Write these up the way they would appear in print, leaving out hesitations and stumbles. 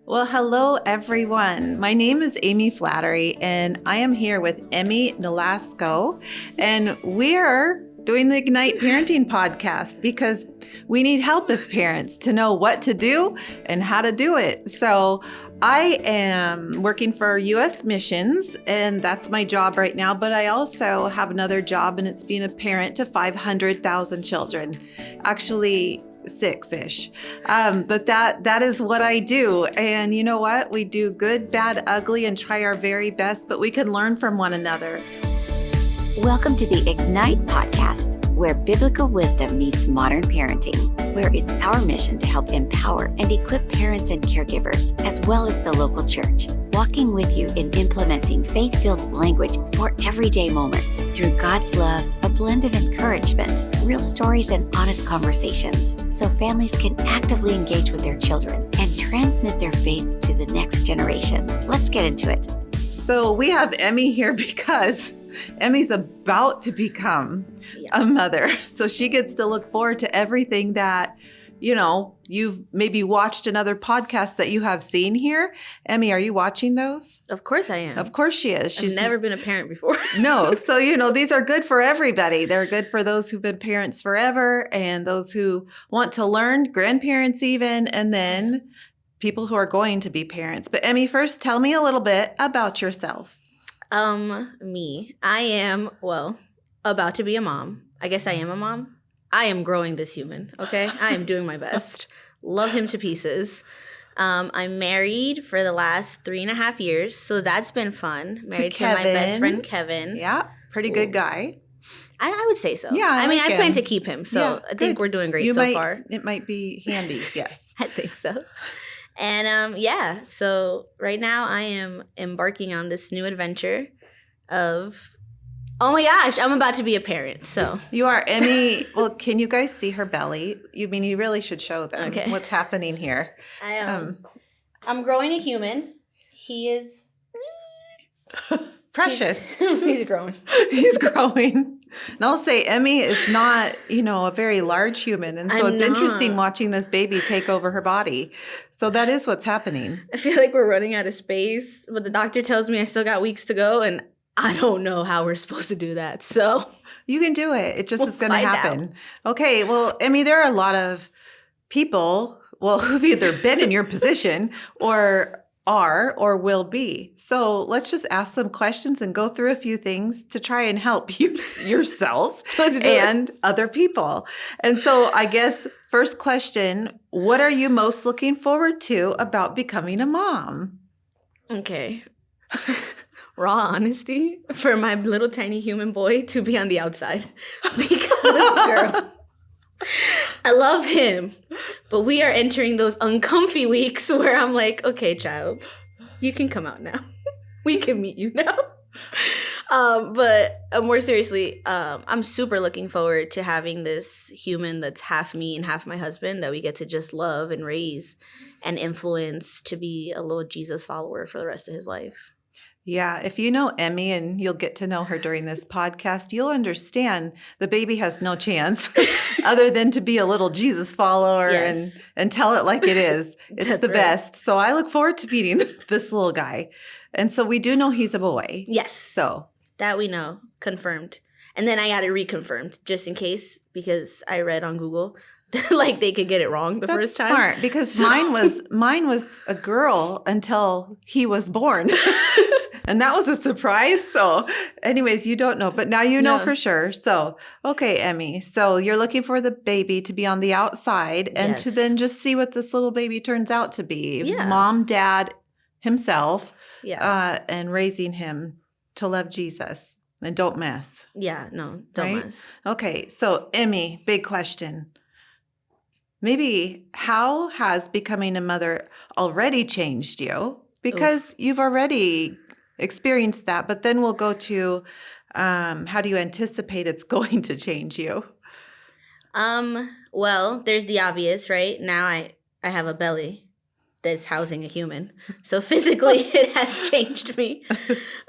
Well, hello, everyone. My name is Amy Flattery, and I am here with Emmy Nolasco, and we're doing the Ignite Parenting podcast because we need help as parents to know what to do and how to do it. So I am working for U.S. Missions, and that's my job right now, but I also have another job, and it's being a parent to 500,000 children. Actually, six-ish. But that is what I do. And you know what? We do good, bad, ugly, and try our very best, but we can learn from one another. Welcome to the Ignite podcast, where biblical wisdom meets modern parenting, where it's our mission to help empower and equip parents and caregivers, as well as the local church, walking with you in implementing faith-filled language for everyday moments through God's love, a blend of encouragement, real stories, and honest conversations, so families can actively engage with their children and transmit their faith to the next generation. Let's get into it. So we have Emmy here because Emmy's about to become a mother. So she gets to look forward to everything that, you've maybe watched in other podcasts that you have seen here. Emmy, are you watching those? Of course I am. Of course she is. She's never been a parent before. No. So, these are good for everybody. They're good for those who've been parents forever and those who want to learn, grandparents even, and then people who are going to be parents. But Emmy, first, tell me a little bit about yourself. Me. I am, about to be a mom. I guess I am a mom. I am growing this human, okay? I am doing my best. Love him to pieces. I'm married for the last 3.5 years, so that's been fun. Married to my best friend, Kevin. Yeah, pretty good guy. I would say so. Yeah, I plan to keep him, so I think we're doing great so far. It might be handy, yes. I think so. And so right now I am embarking on this new adventure of, oh my gosh, I'm about to be a parent. So you are, Emmy. Well, can you guys see her belly? You really should show them what's happening here. I'm growing a human. He is precious. He's growing. He's growing. And I'll say Emmy is not, a very large human. And so it's interesting watching this baby take over her body. So that is what's happening. I feel like we're running out of space, but the doctor tells me I still got weeks to go, and I don't know how we're supposed to do that. So you can do it. It just is going to happen. Okay. Well, Emmy, there are a lot of people, who've either been in your position or are or will be. So let's just ask some questions and go through a few things to try and help yourself and other people. And so I guess first question, what are you most looking forward to about becoming a mom? Okay. Raw honesty, for my little tiny human boy to be on the outside. Because, girl, I love him, but we are entering those uncomfy weeks where I'm like, okay, child, you can come out now. We can meet you now. But more seriously, I'm super looking forward to having this human that's half me and half my husband that we get to just love and raise and influence to be a little Jesus follower for the rest of his life. Yeah, if you know Emmy, and you'll get to know her during this podcast, you'll understand the baby has no chance other than to be a little Jesus follower and tell it like it is. It's the best. So I look forward to meeting this little guy. And so we do know he's a boy. Yes. So that we know. Confirmed. And then I got it reconfirmed just in case, because I read on Google like they could get it wrong the first time. That's smart, because mine was a girl until he was born. And that was a surprise. So anyways, you don't know, but now you know for sure. So, okay, Emmy. So you're looking for the baby to be on the outside and to then just see what this little baby turns out to be. Yeah. Mom, dad, himself, and raising him to love Jesus and don't mess. Yeah, no, don't mess. Okay, so Emmy, big question. Maybe how has becoming a mother already changed you? Because you've already experienced that, but then we'll go to how do you anticipate it's going to change you? Well, there's the obvious, right? Now I have a belly that's housing a human. So physically it has changed me.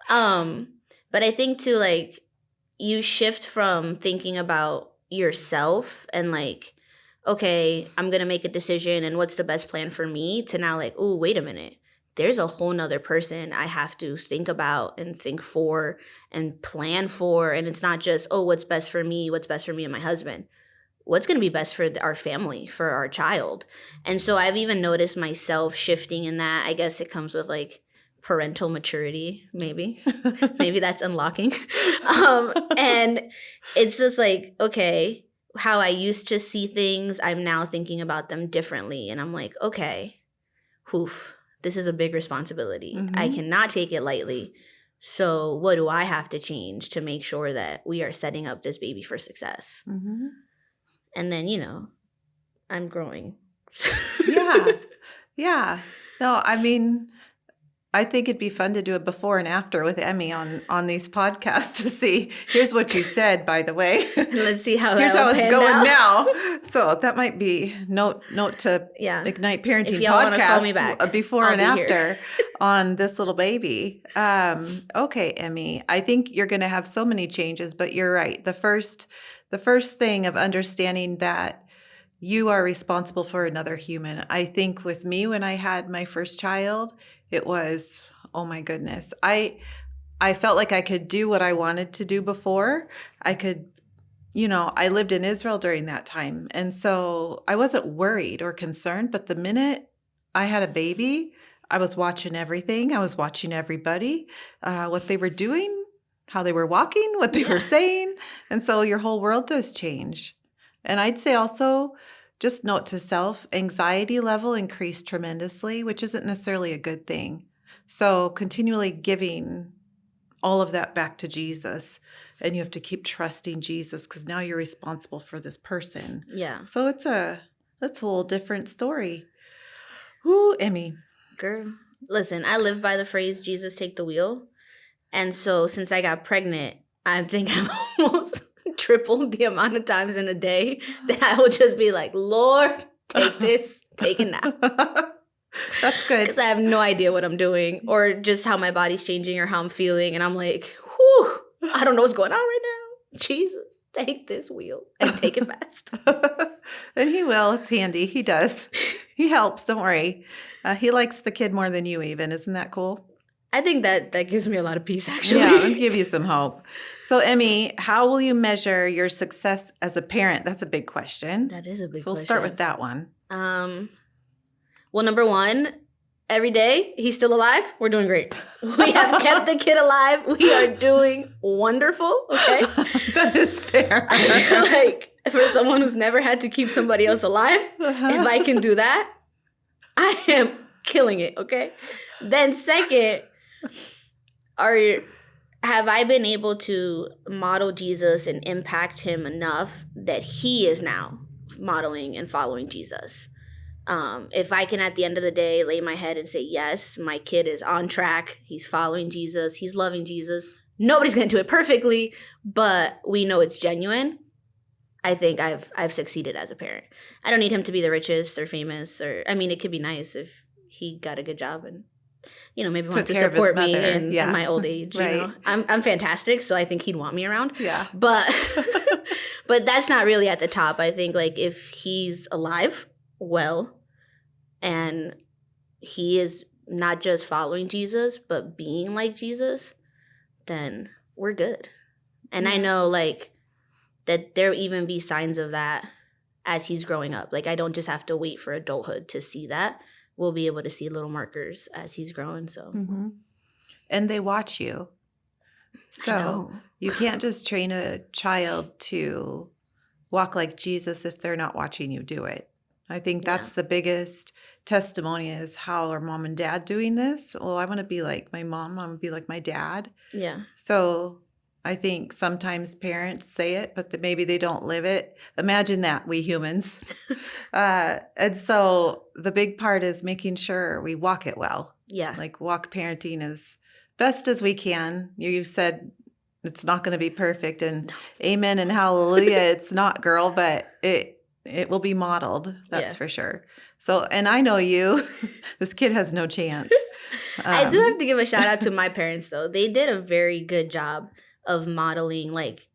But I think too, like, you shift from thinking about yourself and like, okay, I'm going to make a decision and what's the best plan for me, to now like, oh, wait a minute. There's a whole nother person I have to think about and think for and plan for. And it's not just, oh, what's best for me? What's best for me and my husband? What's going to be best for our family, for our child? And so I've even noticed myself shifting in that. I guess it comes with like parental maturity, maybe. Maybe that's unlocking. And it's just like, okay, how I used to see things, I'm now thinking about them differently. And I'm like, okay, this is a big responsibility. Mm-hmm. I cannot take it lightly. So what do I have to change to make sure that we are setting up this baby for success? Mm-hmm. And then, I'm growing. Yeah. Yeah. No, I mean, I think it'd be fun to do a before and after with Emmy on these podcasts to see. Here's what you said, by the way. Let's see how Here's how it's going out. now. So that might be note to Ignite Parenting if y'all podcast. Call me back, before I'll and be after here. on this little baby. Okay, Emmy. I think you're going to have so many changes, but you're right. The first thing of understanding that you are responsible for another human. I think with me, when I had my first child, it was, oh my goodness. I felt like I could do what I wanted to do before. I could, I lived in Israel during that time. And so I wasn't worried or concerned. But the minute I had a baby, I was watching everything. I was watching everybody, what they were doing, how they were walking, what they were saying. And so your whole world does change. And I'd say also, just note to self, anxiety level increased tremendously, which isn't necessarily a good thing. So continually giving all of that back to Jesus. And you have to keep trusting Jesus because now you're responsible for this person. Yeah. So that's a little different story. Ooh, Emmy. Girl, listen, I live by the phrase, Jesus, take the wheel. And so since I got pregnant, I think I've almost tripled the amount of times in a day that I will just be like, Lord, take this, take it now. That's good. Because I have no idea what I'm doing or just how my body's changing or how I'm feeling. And I'm like, whew, I don't know what's going on right now. Jesus, take this wheel and take it fast. And he will. It's handy. He does. He helps. Don't worry. He likes the kid more than you even. Isn't that cool? I think that gives me a lot of peace, actually. Yeah, I'll give you some hope. So, Emmy, how will you measure your success as a parent? That's a big question. That is a big question. So we'll start with that one. Well, number one, every day he's still alive. We're doing great. We have kept the kid alive. We are doing wonderful. Okay. That is fair. Like, for someone who's never had to keep somebody else alive, if I can do that, I am killing it. Okay. Then second, have I been able to model Jesus and impact him enough that he is now modeling and following Jesus? If I can, at the end of the day, lay my head and say, yes, my kid is on track. He's following Jesus. He's loving Jesus. Nobody's going to do it perfectly, but we know it's genuine. I think I've succeeded as a parent. I don't need him to be the richest or famous, or, I mean, it could be nice if he got a good job and, maybe want to support me in my old age. Right. I'm fantastic, so I think he'd want me around. Yeah. But but that's not really at the top. I think like if he's alive, well, and he is not just following Jesus, but being like Jesus, then we're good. And I know like that there'll even be signs of that as he's growing up. Like I don't just have to wait for adulthood to see that. We'll be able to see little markers as he's growing. So, and they watch you. So you can't just train a child to walk like Jesus if they're not watching you do it. I think that's the biggest testimony is how are mom and dad doing this? Well, I want to be like my mom. I want to be like my dad. Yeah. So I think sometimes parents say it, but maybe they don't live it. Imagine that, we humans. And so the big part is making sure we walk it well. Yeah. Like walk parenting as best as we can. You said it's not going to be perfect, and amen and hallelujah, it's not, girl, but it will be modeled. That's for sure. So, and I know you, this kid has no chance. I do have to give a shout out to my parents though. They did a very good job of modeling like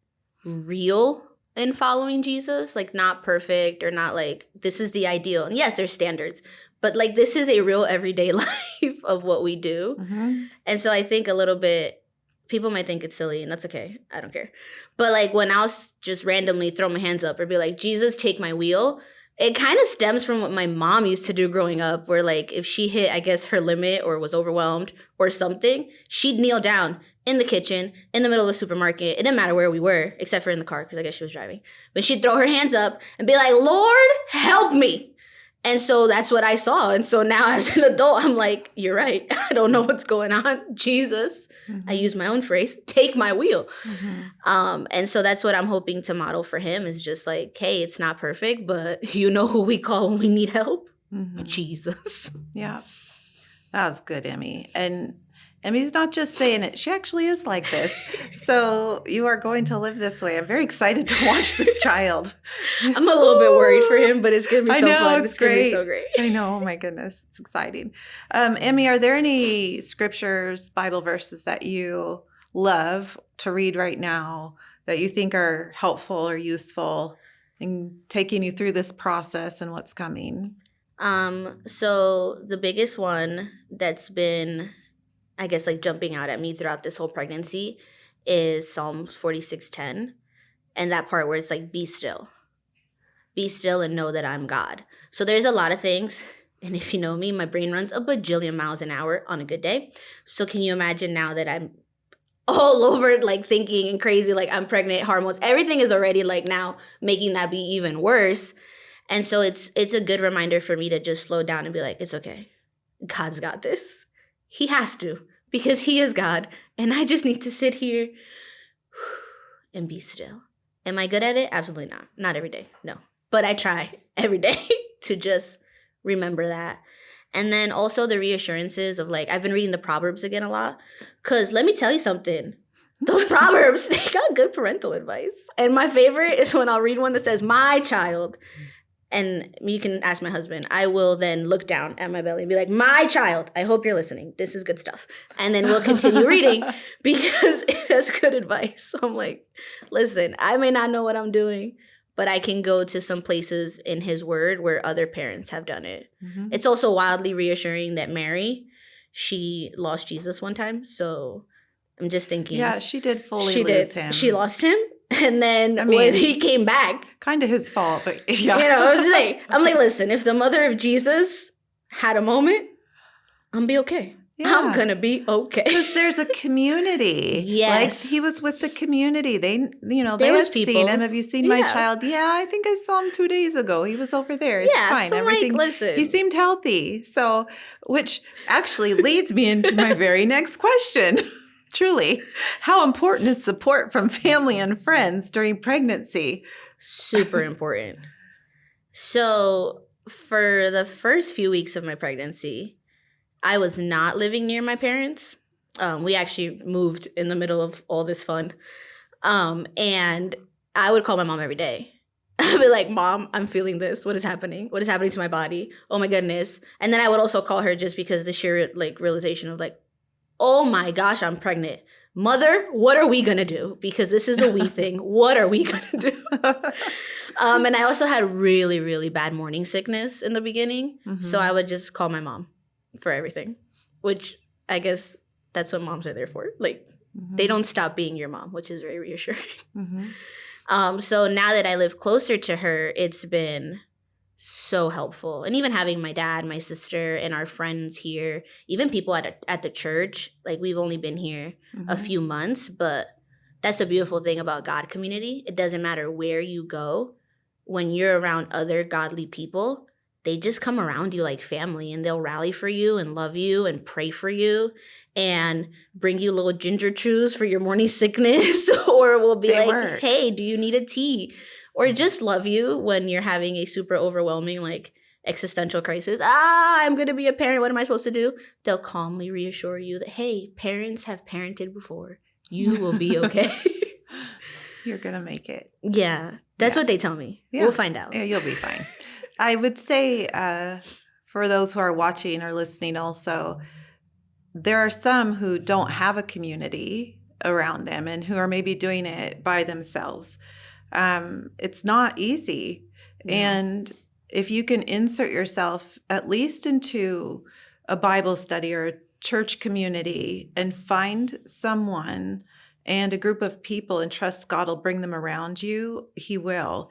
real in following Jesus, like not perfect or not like this is the ideal. And yes, there's standards, but like this is a real everyday life of what we do. Mm-hmm. And so I think a little bit, people might think it's silly and that's okay. I don't care. But like when I'll just randomly throw my hands up or be like, Jesus, take my wheel. It kind of stems from what my mom used to do growing up, where like if she hit, I guess, her limit or was overwhelmed or something, she'd kneel down in the kitchen, in the middle of a supermarket. It didn't matter where we were, except for in the car, because I guess she was driving. But she'd throw her hands up and be like, Lord, help me. And so that's what I saw. And so now as an adult, I'm like, you're right. I don't know what's going on. Jesus, I use my own phrase, take my wheel. And so that's what I'm hoping to model for him is just like, hey, it's not perfect, but you know who we call when we need help? Jesus. Yeah. That was good, Emmy. And Emmy's not just saying it. She actually is like this. So you are going to live this way. I'm very excited to watch this child. I'm a little bit worried for him, but it's going to be so fun. It's going to great. be so great. I know. Oh, my goodness. It's exciting. Emmy, are there any scriptures, Bible verses that you love to read right now that you think are helpful or useful in taking you through this process and what's coming? So the biggest one that's been, I guess, like jumping out at me throughout this whole pregnancy is Psalms 46:10. And that part where it's like, be still and know that I'm God. So there's a lot of things. And if you know me, my brain runs a bajillion miles an hour on a good day. So can you imagine now that I'm all over like thinking and crazy, like I'm pregnant, hormones, everything is already like now making that be even worse. And so it's a good reminder for me to just slow down and be like, it's okay. God's got this. He has to, because he is God. And I just need to sit here and be still. Am I good at it? Absolutely not. Not every day. No. But I try every day to just remember that. And then also the reassurances of like, I've been reading the Proverbs again a lot. Because let me tell you something. Those Proverbs, they got good parental advice. And my favorite is when I'll read one that says, my child. And you can ask my husband. I will then look down at my belly and be like, my child, I hope you're listening. This is good stuff. And then we'll continue reading because that's good advice. So I'm like, listen, I may not know what I'm doing, but I can go to some places in his word where other parents have done it. It's also wildly reassuring that Mary, she lost Jesus one time. So I'm just thinking. Yeah, she did fully lose him. She lost him. And then when he came back. Kind of his fault, but yeah. You know, I was like, I'm like, listen, if the mother of Jesus had a moment, I'm be okay. Yeah. I'm going to be okay. Because there's a community. Yes. Like he was with the community. They there had was people. seen him. Have you seen my child? Yeah, I think I saw him 2 days ago. He was over there. It's fine. So everything. Like, listen. He seemed healthy. So, which actually leads me into my very next question. Truly, how important is support from family and friends during pregnancy? Super important. So for the first few weeks of my pregnancy, I was not living near my parents. We actually moved in the middle of all this fun. And I would call my mom every day. I'd be like, Mom, I'm feeling this. What is happening? What is happening to my body? Oh my goodness. And then I would also call her just because the sheer like realization of like, oh my gosh, I'm pregnant. Mother, what are we going to do? Because this is a we thing. What are we going to do? And I also had really, really bad morning sickness in the beginning. So I would just call my mom for everything, which I guess that's what moms are there for. Like, they don't stop being your mom, which is very reassuring. So now that I live closer to her, it's been so helpful. And even having my dad, my sister, and our friends here, even people at the church, like we've only been here a few months, but that's the beautiful thing about God community. It doesn't matter where you go. When you're around other godly people, they just come around you like family and they'll rally for you and love you and pray for you and bring you little ginger chews for your morning sickness or will be hey, do you need a tea? Or just love you when you're having a super overwhelming, like, existential crisis. I'm going to be a parent. What am I supposed to do? They'll calmly reassure you that, hey, parents have parented before. You will be okay. You're going to make it. Yeah. That's what they tell me. Yeah. We'll find out. Yeah, you'll be fine. I would say for those who are watching or listening also, there are some who don't have a community around them and who are maybe doing it by themselves. It's not easy. No. And if you can insert yourself at least into a Bible study or a church community and find someone and a group of people and trust God will bring them around you, He will.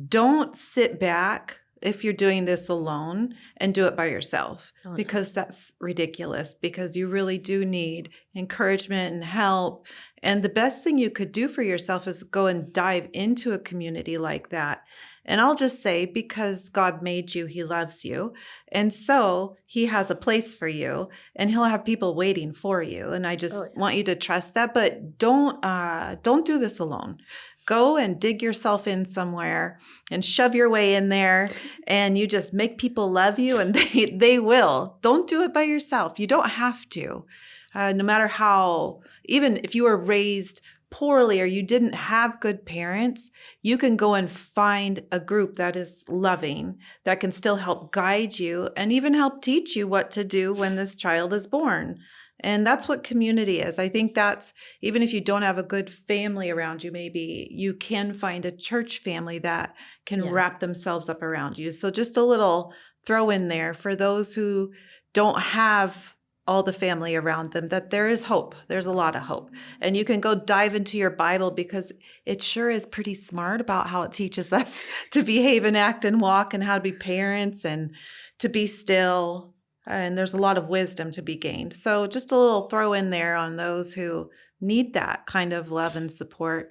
Don't sit back if you're doing this alone and do it by yourself, Oh, no. because that's ridiculous, because you really do need encouragement and help. And the best thing you could do for yourself is go and dive into a community like that. And I'll just say, because God made you, He loves you. And so He has a place for you and He'll have people waiting for you. And I just want you to trust that, but don't do this alone. Go and dig yourself in somewhere and shove your way in there, and you just make people love you, and they will. Don't do it by yourself. You don't have to. No matter how, even if you were raised poorly or you didn't have good parents, you can go and find a group that is loving, that can still help guide you and even help teach you what to do when this child is born. And that's what community is. I think that's, even if you don't have a good family around you, maybe you can find a church family that can wrap themselves up around you. So just a little throw in there for those who don't have all the family around them, that there is hope. There's a lot of hope. And you can go dive into your Bible, because it sure is pretty smart about how it teaches us to behave and act and walk and how to be parents and to be still. And there's a lot of wisdom to be gained. So just a little throw in there on those who need that kind of love and support.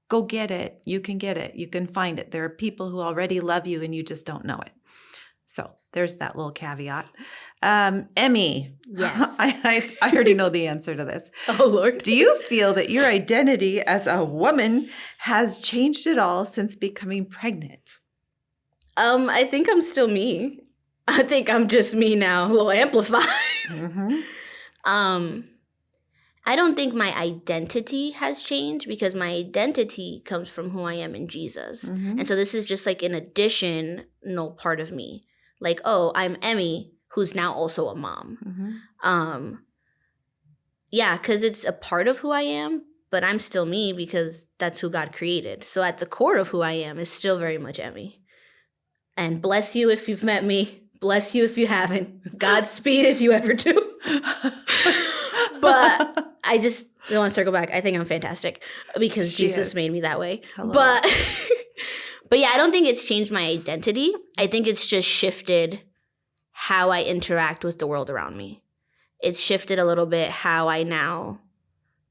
Go get it. You can get it. You can find it. There are people who already love you and you just don't know it. So there's that little caveat. Emmy, Yes. I already know the answer to this. Oh, Lord. Do you feel that your identity as a woman has changed at all since becoming pregnant? I think I'm still me. I think I'm just me now, a little amplified. Mm-hmm. I don't think my identity has changed, because my identity comes from who I am in Jesus. Mm-hmm. And so this is just like an additional part of me. Like, oh, I'm Emmy, who's now also a mom. Mm-hmm. Yeah, because it's a part of who I am, but I'm still me because that's who God created. So at the core of who I am is still very much Emmy. And bless you if you've met me. Bless you if you haven't. Godspeed if you ever do. But I just want to circle back. I think I'm fantastic because Jesus made me that way. Hello. But yeah, I don't think it's changed my identity. I think it's just shifted how I interact with the world around me. It's shifted a little bit how I now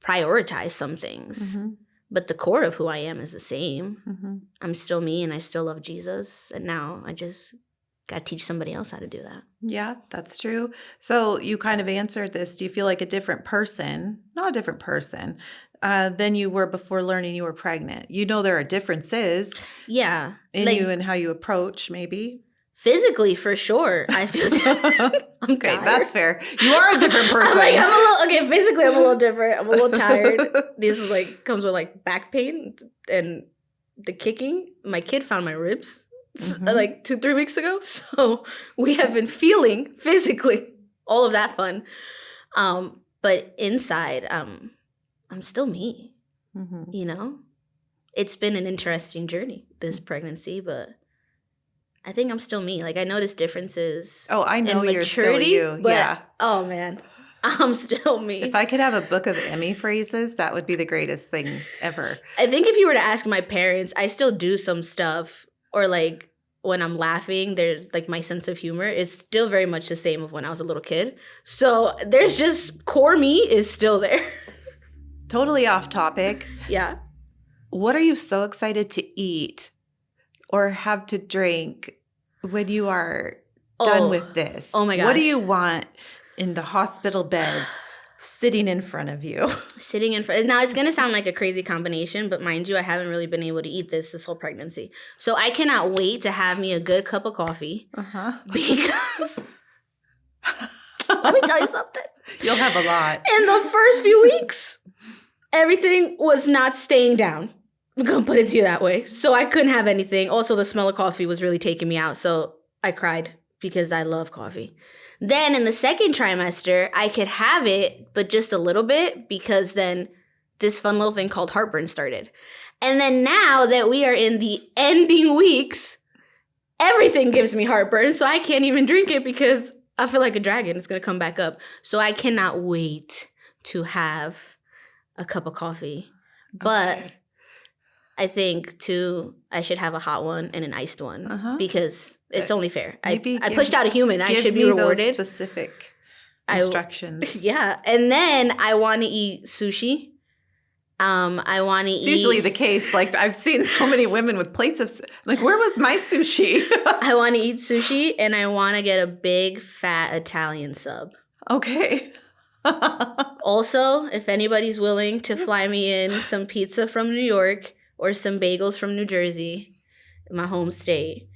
prioritize some things. Mm-hmm. But the core of who I am is the same. Mm-hmm. I'm still me and I still love Jesus. And now I just got to teach somebody else how to do that. Yeah, that's true. So you kind of answered this. Do you feel like a different person, not a different person, than you were before learning you were pregnant? You know there are differences Yeah. in like, you and how you approach, maybe. Physically, for sure, I feel different. I'm Okay, tired. that's fair. You are a different person. Physically, I'm a little different. I'm a little tired. This is like, comes with like back pain and the kicking. My kid found my ribs like 2-3 weeks ago. So we have been feeling physically all of that fun. But inside, I'm still me, you know? It's been an interesting journey, this pregnancy, but I think I'm still me. Like, I notice differences. Oh, I know in you're maturity, still you. but, Yeah. oh, man. I'm still me. If I could have a book of Emmy phrases, that would be the greatest thing ever. I think if you were to ask my parents, I still do some stuff, or like when I'm laughing, there's like my sense of humor is still very much the same of when I was a little kid. So there's just core me is still there. Totally off topic. Yeah. What are you so excited to eat or have to drink when you are done with this? Oh my gosh. What do you want in the hospital bed sitting in front of you? Sitting in front. Now, it's going to sound like a crazy combination, but mind you, I haven't really been able to eat this whole pregnancy. So I cannot wait to have me a good cup of coffee because let me tell you something. You'll have a lot. In the first few weeks, everything was not staying down. I'm going to put it to you that way. So I couldn't have anything. Also, the smell of coffee was really taking me out. So I cried because I love coffee. Then in the second trimester, I could have it, but just a little bit, because then this fun little thing called heartburn started. And then now that we are in the ending weeks, everything gives me heartburn. So I can't even drink it because I feel like a dragon. It's going to come back up. So I cannot wait to have a cup of coffee. But Okay. I think, too, I should have a hot one and an iced one because it's only fair. I pushed out a human. I should be rewarded. Those specific instructions. Yeah. And then I want to eat sushi. I want to eat. It's usually the case. Like, I've seen so many women with plates of, like, where was my sushi? I want to eat sushi and I want to get a big fat Italian sub. Okay. Also, if anybody's willing to fly me in some pizza from New York or some bagels from New Jersey, my home state,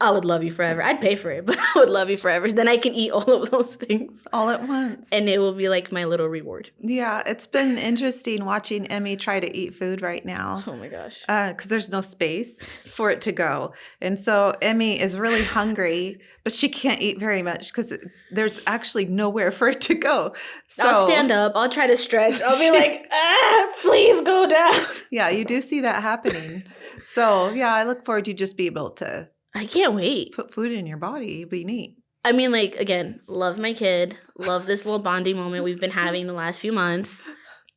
I would love you forever. I'd pay for it, but I would love you forever. Then I can eat all of those things. All at once. And it will be like my little reward. Yeah, it's been interesting watching Emmy try to eat food right now. Oh my gosh. Because there's no space for it to go. And so Emmy is really hungry, but she can't eat very much because there's actually nowhere for it to go. So, I'll stand up. I'll try to stretch. I'll be like, please go down. Yeah, you do see that happening. So, yeah, I look forward to just be able to I can't wait. put food in your body. It'd be neat. I mean, like, again, love my kid. Love this little bonding moment we've been having the last few months.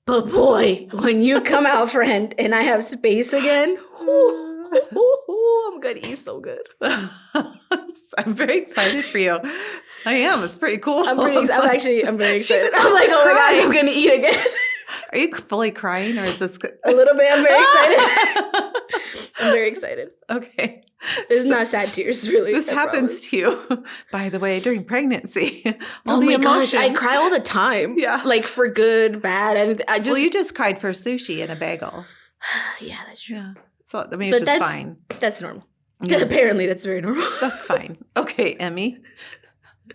But boy, when you come out, friend, and I have space again, I'm going to eat so good. I'm very excited for you. I am. It's pretty cool. I'm very excited. She's I'm like, oh my crying. gosh, I'm going to eat again. Are you fully crying or is this A little bit. I'm very excited. I'm very excited. Okay. This is not sad tears, really. This I happens promise. to you, by the way, during pregnancy. All Oh the my gosh, I emotions. cry all the time. Yeah. Like for good, bad, and I just. Well, you just cried for sushi and a bagel. Yeah, that's true. Yeah. So, I mean, it's But just that's- fine. That's normal. Yeah. Apparently, that's very normal. That's fine. Okay, Emmy.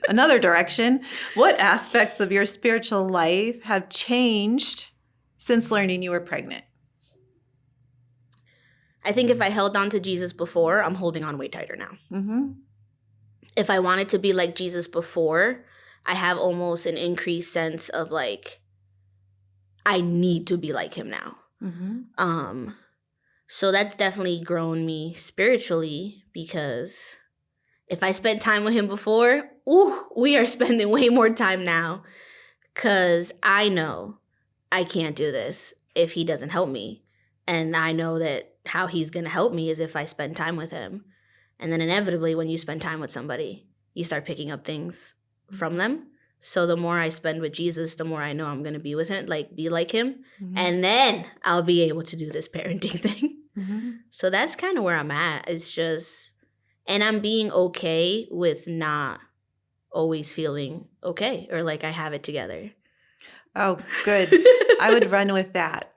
Another direction. What aspects of your spiritual life have changed since learning you were pregnant? I think if I held on to Jesus before, I'm holding on way tighter now. Mm-hmm. If I wanted to be like Jesus before, I have almost an increased sense of like, I need to be like him now. Mm-hmm. So that's definitely grown me spiritually because if I spent time with him before, we are spending way more time now because I know I can't do this if he doesn't help me. And I know that how he's going to help me is if I spend time with him. And then inevitably, when you spend time with somebody, you start picking up things from them. So the more I spend with Jesus, the more I know I'm going to be with him, like be like him. Mm-hmm. And then I'll be able to do this parenting thing. Mm-hmm. So that's kind of where I'm at. It's just, and I'm being okay with not always feeling okay or like I have it together. Oh, good. I would run with that.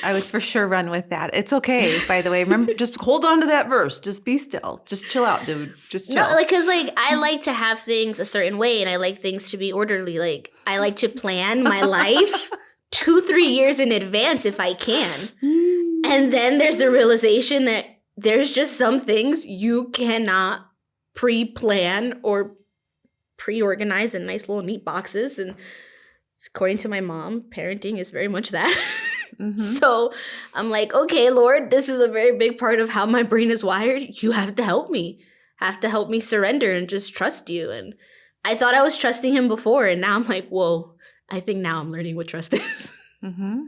I would for sure run with that. It's okay, by the way. Remember, just hold on to that verse. Just be still. Just chill out, dude. Just chill. No, like, because, like, I like to have things a certain way and I like things to be orderly. Like, I like to plan my life 2-3 years in advance if I can. And then there's the realization that there's just some things you cannot pre-plan or pre-organize in nice little neat boxes. And according to my mom, parenting is very much that. Mm-hmm. So I'm like, okay, Lord, this is a very big part of how my brain is wired. You have to help me. Have to help me surrender and just trust you. And I thought I was trusting him before. And now I'm like, whoa, I think now I'm learning what trust is. Mm-hmm.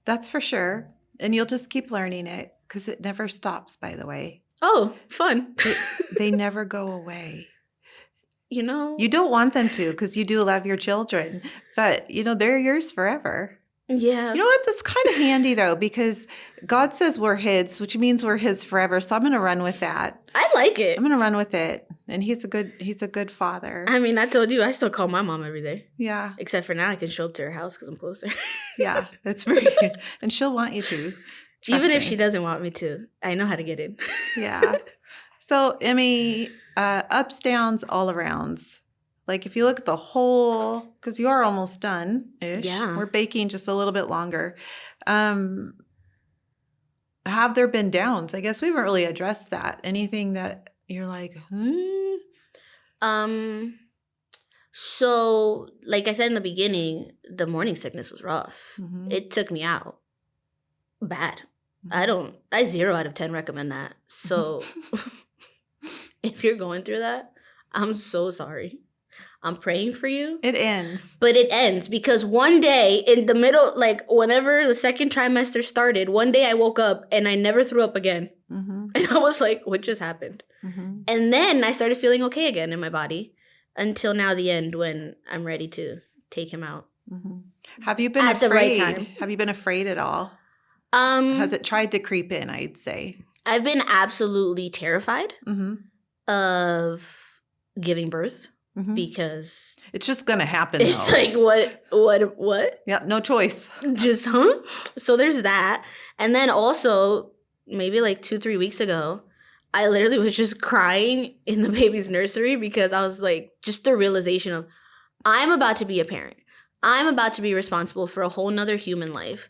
That's for sure. And you'll just keep learning it because it never stops, by the way. Oh, fun. They never go away. You know? You don't want them to because you do love your children. But, you know, they're yours forever. Yeah. You know what? That's kind of handy, though, because God says we're his, which means we're his forever. So I'm going to run with that. I like it. I'm going to run with it. And he's a good father. I mean, I told you, I still call my mom every day. Yeah. Except for now I can show up to her house because I'm closer. Yeah. That's very good. And she'll want you to. Trust Even if me. she doesn't want me to. I know how to get in. Yeah. So, Emmy, ups, downs, all arounds. Like if you look at the whole, because you are almost done-ish. Yeah. We're baking just a little bit longer. Have there been downs? I guess we haven't really addressed that. Anything that you're like, So, like I said in the beginning, the morning sickness was rough. Mhm. It took me out. bad. I 0 out of 10 recommend that. So if you're going through that, I'm so sorry. I'm praying for you. It ends. But it ends because one day in the middle, like whenever the second trimester started, one day I woke up and I never threw up again. Mm-hmm. And I was like, what just happened? Mm-hmm. And then I started feeling okay again in my body until now the end when I'm ready to take him out. Mm-hmm. Have you been At afraid? the right time. Have you been afraid at all? Has it tried to creep in, I'd say? I've been absolutely terrified Mm-hmm. of giving birth Mm-hmm. because It's just going to happen, it's though. like, what? Yeah, no choice. Just, huh? So there's that. And then also, maybe like 2-3 weeks ago, I literally was just crying in the baby's nursery because I was like, just the realization of, I'm about to be a parent. I'm about to be responsible for a whole nother human life.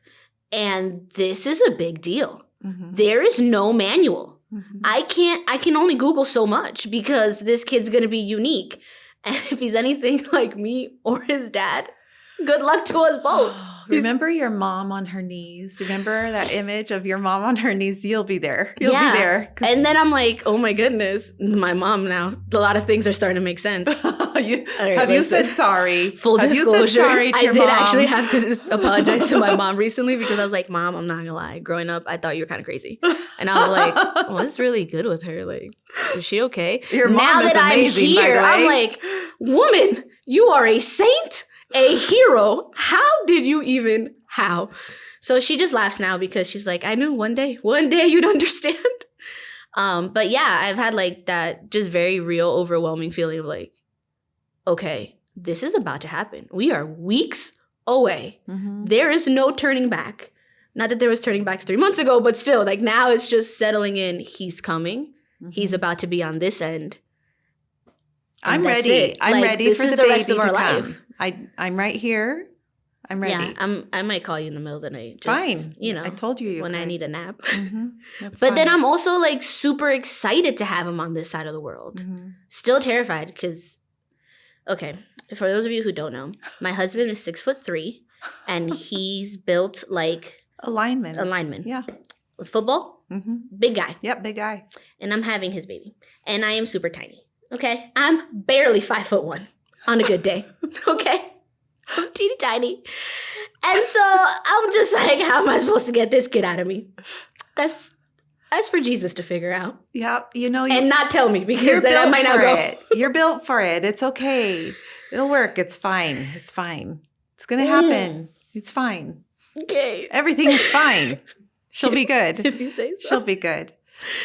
And this is a big deal. Mm-hmm. There is no manual. Mm-hmm. I can only Google so much because this kid's going to be unique. And if he's anything like me or his dad, good luck to us both. Remember your mom on her knees? Remember that image of your mom on her knees? You'll be there. You'll be there. And then I'm like, oh my goodness, my mom now. A lot of things are starting to make sense. Have you said sorry? Full Have disclosure, you said sorry to I your did mom? actually have to just apologize to my mom recently because I was like, Mom, I'm not gonna lie. Growing up, I thought you were kind of crazy. And I was like, what's really good with her? Like, is she okay? Your mom now is that amazing, I'm by the here, way. I'm like, woman, you are a saint, a hero. How did you even, how? So she just laughs now because she's like, I knew one day you'd understand. But yeah, I've had like that just very real, overwhelming feeling of like, okay, this is about to happen. We are weeks away. Mm-hmm. There is no turning back. Not that there was turning backs 3 months ago, but still, like now it's just settling in. He's coming. Mm-hmm. He's about to be on this end. I'm that's ready. it. I'm Like, ready this for is the the baby rest of to our come. life. I'm right here. I'm ready. Yeah, I might call you in the middle of the night. Just, Fine. You know, I told you when I could. need a nap. Mm-hmm. That's But then fine. I'm also like super excited to have him on this side of the world. Mm-hmm. Still terrified because, okay, for those of you who don't know, my husband is 6'3" and he's built like a lineman. Yeah. Football, Mm-hmm. big guy. Yep, big guy. And I'm having his baby. And I am super tiny. Okay? I'm barely 5'1" on a good day. Okay? I'm teeny tiny. And so I'm just like, how am I supposed to get this kid out of me? That's for Jesus to figure out. Yeah, And not tell me because you're then I built might not for go. it. You're built for it. It's okay. It'll work. It's fine. It's fine. It's gonna happen. It's fine. Okay. Everything is fine. She'll be good. If you say so. She'll be good.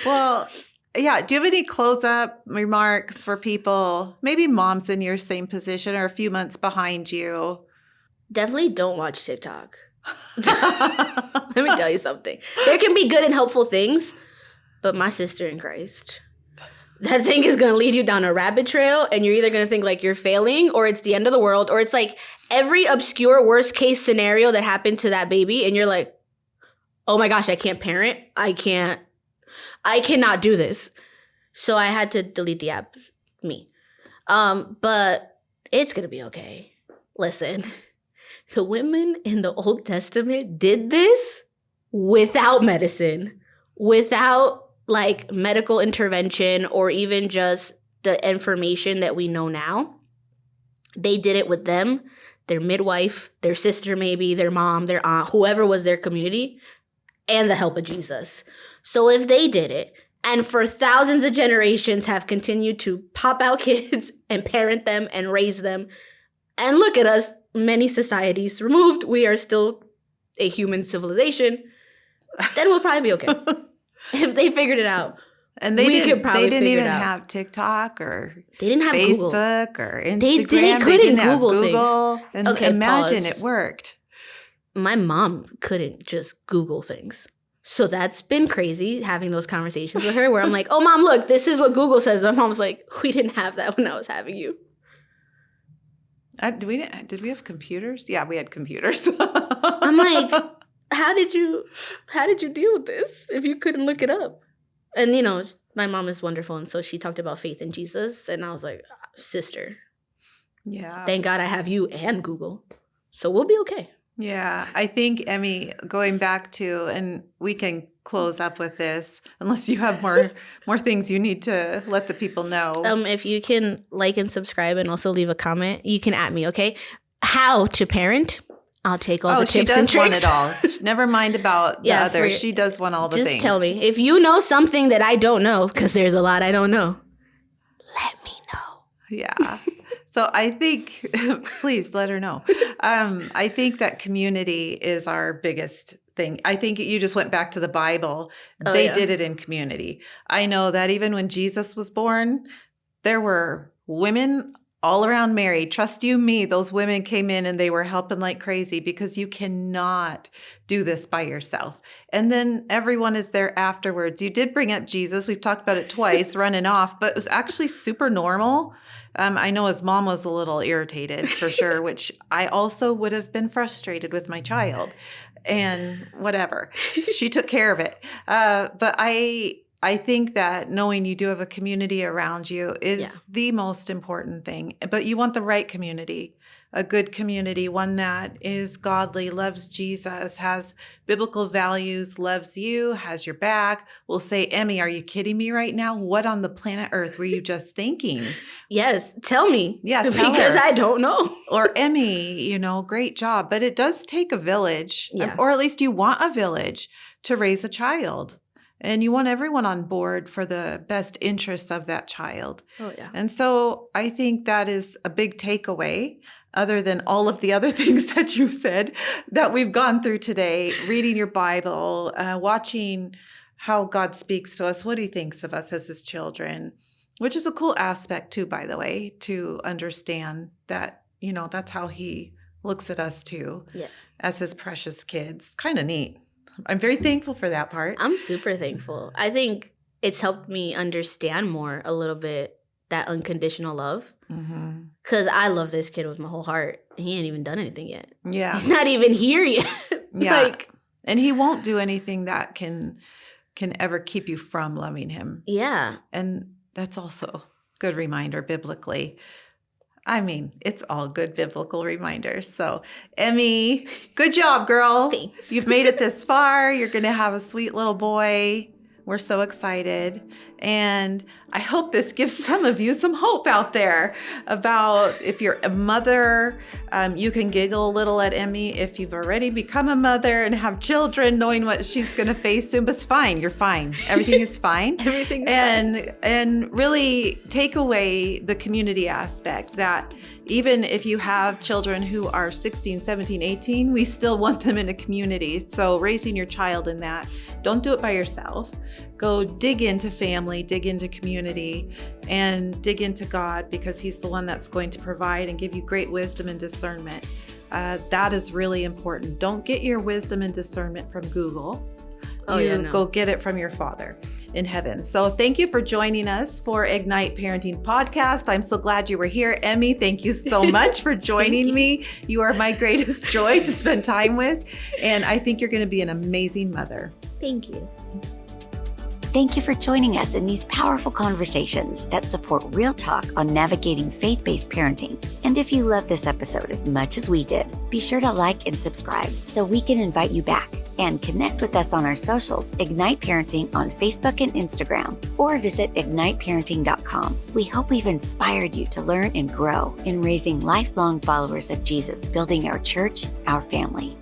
Well, yeah. Do you have any close-up remarks for people? Maybe moms in your same position or a few months behind you. Definitely don't watch TikTok. Let me tell you something. There can be good and helpful things, but my sister in Christ, that thing is going to lead you down a rabbit trail, and you're either going to think like you're failing or it's the end of the world, or it's like every obscure worst case scenario that happened to that baby, and you're like, oh my gosh, I can't parent. I cannot do this. So I had to delete the app, me. But it's going to be okay. Listen, the women in the Old Testament did this without medicine, without like medical intervention or even just the information that we know now. They did it with them, their midwife, their sister maybe, their mom, their aunt, whoever was their community, and the help of Jesus. So if they did it, and for thousands of generations have continued to pop out kids and parent them and raise them, and look at us, many societies removed, we are still a human civilization, then we'll probably be okay. If they figured it out. And they We could probably didn't figure it even out. have TikTok or They didn't have Google. Facebook or Instagram. They couldn't have Google things. Google. And Okay, imagine pause. it worked. My mom couldn't just Google things. So that's been crazy having those conversations with her where I'm like, oh, Mom, look, this is what Google says. My mom's like, we didn't have that when I was having you. Did we have computers? Yeah, we had computers. I'm like, how did you deal with this if you couldn't look it up? And, you know, my mom is wonderful. And so she talked about faith in Jesus. And I was like, sister, yeah. thank God I have you and Google. So we'll be okay. Yeah, I think, Emmy, going back to, and we can close up with this, unless you have more things you need to let the people know. If you can like and subscribe and also leave a comment, you can at me, okay? How to parent. I'll take all the tips and tricks. She does want it all. Never mind about the other. She does want all the things. Just tell me. If you know something that I don't know, because there's a lot I don't know, let me know. Yeah. So I think, please let her know. I think that community is our biggest thing. I think you just went back to the Bible. They did it in community. I know that even when Jesus was born, there were women all around Mary. Trust you me, those women came in and they were helping like crazy, because you cannot do this by yourself. And then everyone is there afterwards. You did bring up Jesus. We've talked about it twice, running off, but it was actually super normal. I know his mom was a little irritated for sure, which I also would have been frustrated with my child, and whatever. She took care of it. But I think that knowing you do have a community around you is the most important thing. But you want the right community, a good community, one that is godly, loves Jesus, has biblical values, loves you, has your back, will say, Emmy, are you kidding me right now? What on the planet Earth were you just thinking? Yes, tell me. Yeah, because I don't know. Or Emmy, great job. But it does take a village, or at least you want a village to raise a child. And you want everyone on board for the best interests of that child. Oh, yeah. And so I think that is a big takeaway, other than all of the other things that you said that we've gone through today, reading your Bible, watching how God speaks to us, what he thinks of us as his children, which is a cool aspect too, by the way, to understand that, that's how he looks at us too, as his precious kids. Kind of neat. I'm very thankful for that part. I'm super thankful. I think it's helped me understand more a little bit that unconditional love. Because I love this kid with my whole heart. He ain't even done anything yet. Yeah. He's not even here yet. Yeah. And he won't do anything that can ever keep you from loving him. Yeah. And that's also a good reminder biblically. I mean, it's all good biblical reminders. So, Emmy, good job, girl. Thanks. You've made it this far. You're going to have a sweet little boy. We're so excited. And I hope this gives some of you some hope out there about if you're a mother, you can giggle a little at Emmy if you've already become a mother and have children, knowing what she's going to face soon. But it's fine. You're fine. Everything is fine. Everything's fine. And really take away the community aspect that even if you have children who are 16, 17, 18, we still want them in a community. So raising your child in that, don't do it by yourself. Go dig into family, dig into community, and dig into God, because he's the one that's going to provide and give you great wisdom and discernment. That is really important. Don't get your wisdom and discernment from Google. Go get it from your Father in heaven. So thank you for joining us for Ignite Parenting Podcast. I'm so glad you were here. Emmy, thank you so much for joining me. You are my greatest joy to spend time with. And I think you're going to be an amazing mother. Thank you. Thank you for joining us in these powerful conversations that support real talk on navigating faith-based parenting. And if you love this episode as much as we did, be sure to like and subscribe so we can invite you back. And connect with us on our socials, Ignite Parenting on Facebook and Instagram, or visit igniteparenting.com. We hope we've inspired you to learn and grow in raising lifelong followers of Jesus, building our church, our family.